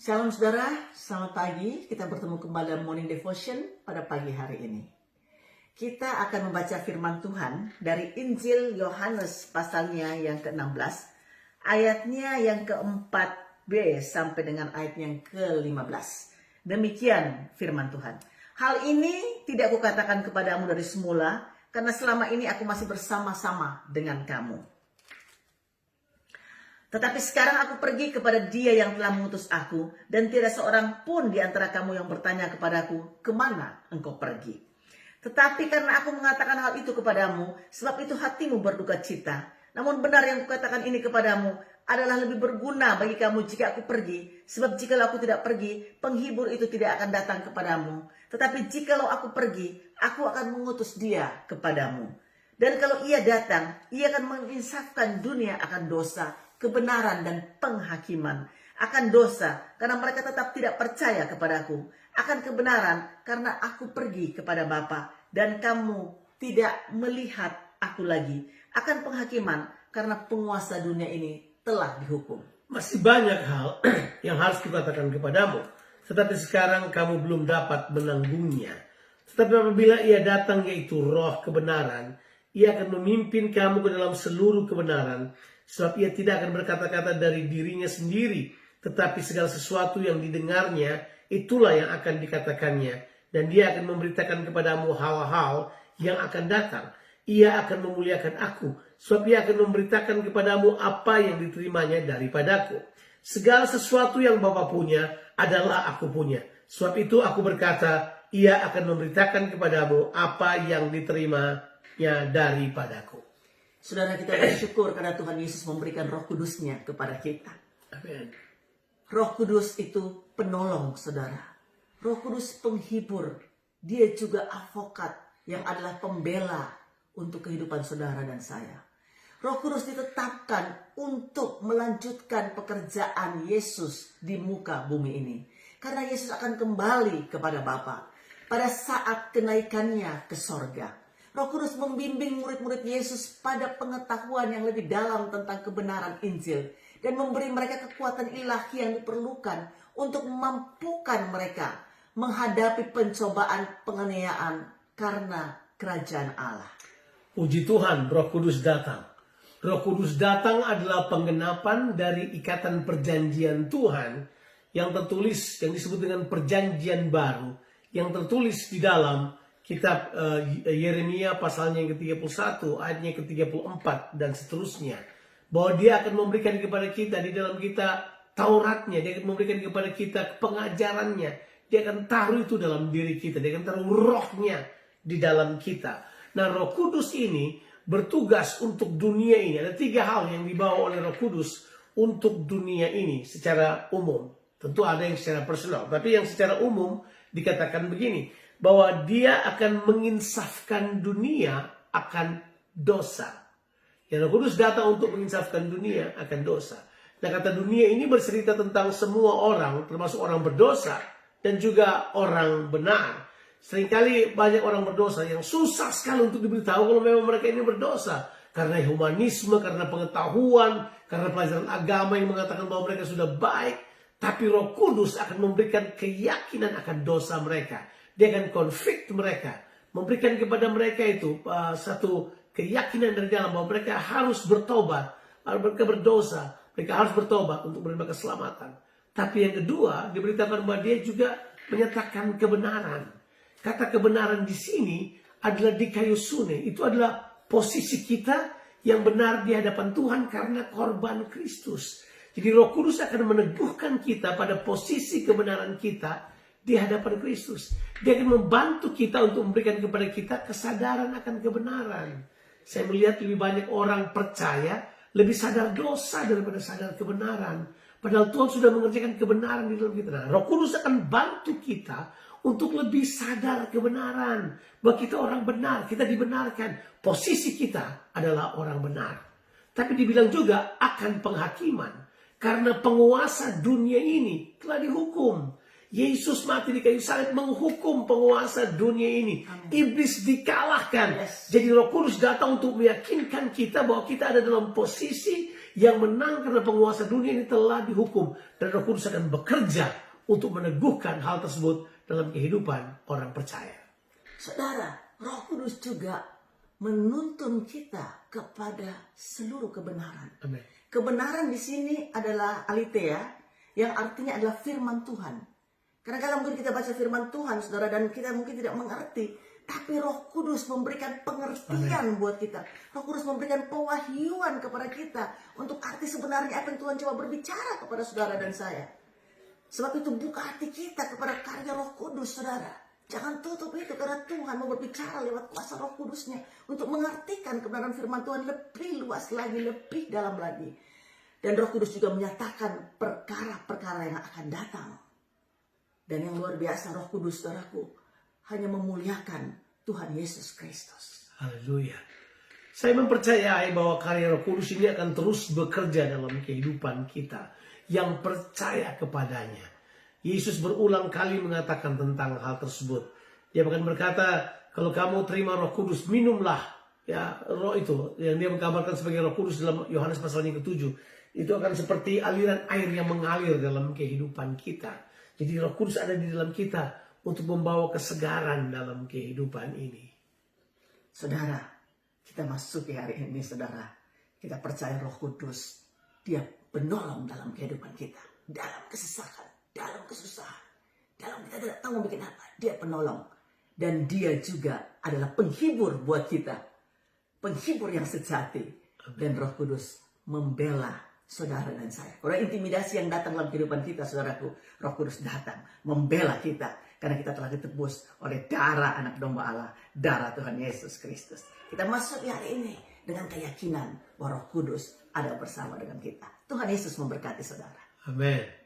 Shalom saudara, selamat pagi. Kita bertemu kembali dalam Morning Devotion pada pagi hari ini. Kita akan membaca firman Tuhan dari Injil Yohanes pasalnya yang ke-16, ayatnya yang ke-4b sampai dengan ayat yang ke-15. Demikian firman Tuhan. Hal ini tidak kukatakan kepadamu dari semula, karena selama ini aku masih bersama-sama dengan kamu. Tetapi sekarang aku pergi kepada Dia yang telah mengutus aku, dan tidak seorang pun di antara kamu yang bertanya kepadaku, kemana engkau pergi? Tetapi karena aku mengatakan hal itu kepadamu, sebab itu hatimu berduka cita. Namun benar yang kukatakan ini kepadamu adalah lebih berguna bagi kamu jika aku pergi. Sebab jikalau aku tidak pergi, penghibur itu tidak akan datang kepadamu. Tetapi jikalau aku pergi, aku akan mengutus Dia kepadamu. Dan kalau Ia datang, Ia akan menginsafkan dunia akan dosa, kebenaran dan penghakiman. Akan dosa karena mereka tetap tidak percaya kepadaku. Akan kebenaran karena aku pergi kepada Bapa dan kamu tidak melihat aku lagi. Akan penghakiman karena penguasa dunia ini telah dihukum. Masih banyak hal yang harus kukatakan kepadamu, tetapi sekarang kamu belum dapat menanggungnya. Tetapi apabila Ia datang, yaitu Roh kebenaran, Ia akan memimpin kamu ke dalam seluruh kebenaran. Sebab Ia tidak akan berkata-kata dari dirinya sendiri, tetapi segala sesuatu yang didengarnya, itulah yang akan dikatakannya. Dan Dia akan memberitakan kepadamu hal-hal yang akan datang. Ia akan memuliakan aku, sebab Ia akan memberitakan kepadamu apa yang diterimanya daripadaku. Segala sesuatu yang Bapa punya adalah aku punya. Sebab itu aku berkata, Ia akan memberitakan kepadamu apa yang diterimanya daripadaku. Saudara, kita bersyukur karena Tuhan Yesus memberikan Roh Kudus-Nya kepada kita. Amin. Roh Kudus itu penolong, saudara. Roh Kudus penghibur. Dia juga advokat yang adalah pembela untuk kehidupan saudara dan saya. Roh Kudus ditetapkan untuk melanjutkan pekerjaan Yesus di muka bumi ini. Karena Yesus akan kembali kepada Bapa pada saat kenaikannya ke sorga. Roh Kudus membimbing murid-murid Yesus pada pengetahuan yang lebih dalam tentang kebenaran Injil. Dan memberi mereka kekuatan ilahi yang diperlukan untuk memampukan mereka menghadapi pencobaan penganiayaan karena kerajaan Allah. Puji Tuhan, Roh Kudus datang. Roh Kudus datang adalah penggenapan dari ikatan perjanjian Tuhan yang tertulis, yang disebut dengan perjanjian baru, yang tertulis di dalam kitab Yeremia pasalnya yang ke-31, ayatnya ke-34 dan seterusnya. Bahwa Dia akan memberikan kepada kita di dalam kita Tauratnya, Dia akan memberikan kepada kita pengajarannya. Dia akan taruh itu dalam diri kita, Dia akan taruh rohnya di dalam kita. Nah, Roh Kudus ini bertugas untuk dunia ini. Ada 3 hal yang dibawa oleh Roh Kudus untuk dunia ini secara umum. Tentu ada yang secara personal, tapi yang secara umum dikatakan begini, bahwa Dia akan menginsafkan dunia akan dosa. Ya, Roh Kudus datang untuk menginsafkan dunia akan dosa. Nah, kata dunia ini bercerita tentang semua orang, termasuk orang berdosa dan juga orang benar. Seringkali banyak orang berdosa yang susah sekali untuk diberitahu kalau memang mereka ini berdosa. Karena humanisme, karena pengetahuan, karena pelajaran agama yang mengatakan bahwa mereka sudah baik. Tapi Roh Kudus akan memberikan keyakinan akan dosa mereka. Dia akan konflik mereka, memberikan kepada mereka itu satu keyakinan dari dalam bahwa mereka harus bertobat, mereka berdosa, mereka harus bertobat untuk menerima keselamatan. Tapi yang kedua, diberitakan bahwa Dia juga menyatakan kebenaran. Kata kebenaran di sini adalah dikayusune. Itu adalah posisi kita yang benar di hadapan Tuhan karena korban Kristus. Jadi Roh Kudus akan meneguhkan kita pada posisi kebenaran kita di hadapan Kristus. Dia akan membantu kita untuk memberikan kepada kita kesadaran akan kebenaran. Saya melihat lebih banyak orang percaya lebih sadar dosa daripada sadar kebenaran. Padahal Tuhan sudah mengerjakan kebenaran di dalam kita. Nah, Roh Kudus akan bantu kita untuk lebih sadar kebenaran. Bahwa kita orang benar, kita dibenarkan. Posisi kita adalah orang benar. Tapi dibilang juga akan penghakiman. Karena penguasa dunia ini telah dihukum. Yesus mati di kayu salib menghukum penguasa dunia ini. Amin. Iblis dikalahkan. Yes. Jadi Roh Kudus datang untuk meyakinkan kita bahwa kita ada dalam posisi Yang menang karena penguasa dunia ini telah dihukum. Dan Roh Kudus akan bekerja untuk meneguhkan hal tersebut dalam kehidupan orang percaya. Saudara, Roh Kudus juga menuntun kita kepada seluruh kebenaran. Amin. Kebenaran di sini adalah aletheia, yang artinya adalah firman Tuhan. Karena kalau mungkin kita baca firman Tuhan, saudara, dan kita mungkin tidak mengerti, tapi Roh Kudus memberikan pengertian buat kita. Roh Kudus memberikan pewahyuan kepada kita untuk arti sebenarnya apa yang Tuhan coba berbicara kepada saudara dan saya. Sebab itu buka hati kita kepada karya Roh Kudus, saudara. Jangan tutup itu, karena Tuhan mau berbicara lewat kuasa Roh Kudusnya untuk mengartikan kebenaran firman Tuhan lebih luas lagi, lebih dalam lagi. Dan Roh Kudus juga menyatakan perkara-perkara yang akan datang. Dan yang luar biasa, Roh Kudus, saudaraku, hanya memuliakan Tuhan Yesus Kristus. Haleluya. Saya mempercayai bahwa karya Roh Kudus ini akan terus bekerja dalam kehidupan kita yang percaya kepadanya. Yesus berulang kali mengatakan tentang hal tersebut. Dia bahkan berkata, kalau kamu terima Roh Kudus, minumlah ya roh itu yang dia menggambarkan sebagai Roh Kudus dalam Yohanes pasal yang ke-7. Itu akan seperti aliran air yang mengalir dalam kehidupan kita. Jadi Roh Kudus ada di dalam kita untuk membawa kesegaran dalam kehidupan ini. Saudara, kita masuk hari ini, saudara. Kita percaya Roh Kudus, dia penolong dalam kehidupan kita. Dalam kesesakan, dalam kesusahan. Dalam kita tidak tahu mau bikin apa, dia penolong. Dan dia juga adalah penghibur buat kita. Penghibur yang sejati. Dan Roh Kudus membela saudara dan saya. Kalau intimidasi yang datang dalam kehidupan kita, saudaraku, Roh Kudus datang membela kita. Karena kita telah ditebus oleh darah anak domba Allah, darah Tuhan Yesus Kristus. Kita masuk di hari ini dengan keyakinan bahwa Roh Kudus ada bersama dengan kita. Tuhan Yesus memberkati saudara. Amin.